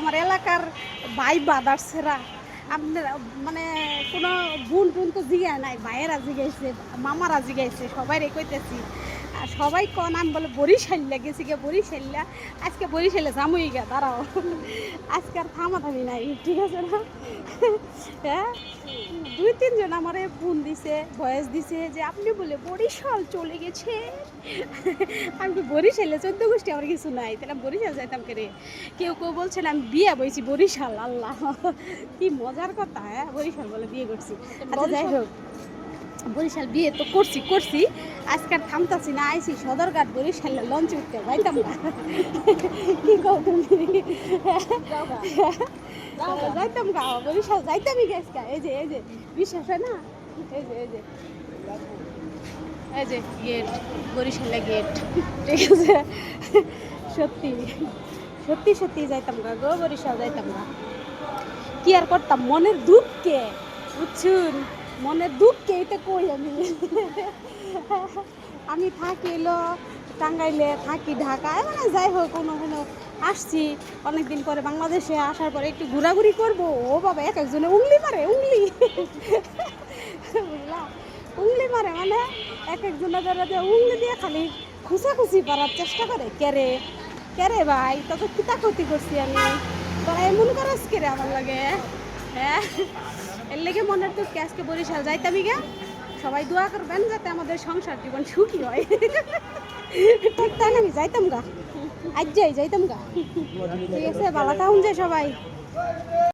আমার এলাকার ভাই বাদার্সেরা আপনার মানে কোনো বোন টুন তো জিগায় নাই, ভাইয়েরা জিগাইছে, মামারা জিগাইছে, সবাই কইতেছি। আর সবাই কন আমি বলে বরিশাল্লা গেছি গে, বরিশাল্লা আজকে বরিশালে যামই গে, দাঁড়াও আজকে আর থামাথামি নাই, ঠিক আছে না? হ্যাঁ, 2-3 জন আমার ফোন দিছে, ভয়েস দিছে যে আপনি বলে বরিশাল চলে গেছে। আমি তো বরিশালে 14 গোষ্ঠী আমার কিছু নাই, তাহলে বরিশাল যাইতাম কে রে? কেউ কেউ বলছেন আমি বিয়ে বইছি বরিশাল, আল্লাহ কি মজার কথা। হ্যাঁ, বরিশাল বলে বিয়ে করছি। আচ্ছা যাই হোক, বরিশাল বিয়ে তো করছি আজকে আর থামতাছি না, আইসি সদরঘাট বরিশালে লঞ্চে উঠতে যাইতাম না। কি কও তুমি? যাইতাম গা, বরিশাল যাইতামই গেছে। এই যে বিশ্বাস হয় না? এই যে গেট, বরিশালে গেট, ঠিক আছে? সত্যি সত্যি সত্যি যাইতাম গা গো, বরিশাল যাইতাম গা। কি আর করতাম, মনের দুঃখকে, বুঝছুন, মনের দুঃখকে এটা কই আমি থাকি এলো টাঙ্গাইলে, থাকি ঢাকায়, মানে যাই হোক কোনো কোনো আসছি অনেকদিন পরে বাংলাদেশে আসার পরে একটু ঘোরাঘুরি করবো। ও বাবা, এক একজনে উংলি মারে, উংলি বুঝলা, উংলি মারে মানে এক একজনের দ্বারা উংলি দিয়ে খালি খুশাখুশি করার চেষ্টা করে। কেরে কেরে ভাই, তোকে কিতা ক্ষতি করছি আমি, তোরা এমন করস কেরে আমার লাগে? হ্যাঁ, এর লেগে মনের তো আজকে বরিশাল যাইতামই গা। সবাই দোয়া করবেন যাতে আমাদের সংসার জীবন সুখী হয়। তাই না, আমি যাইতাম গা, আজ যাইতাম গা, ঠিক আছে? বালা থাকুন যায় সবাই।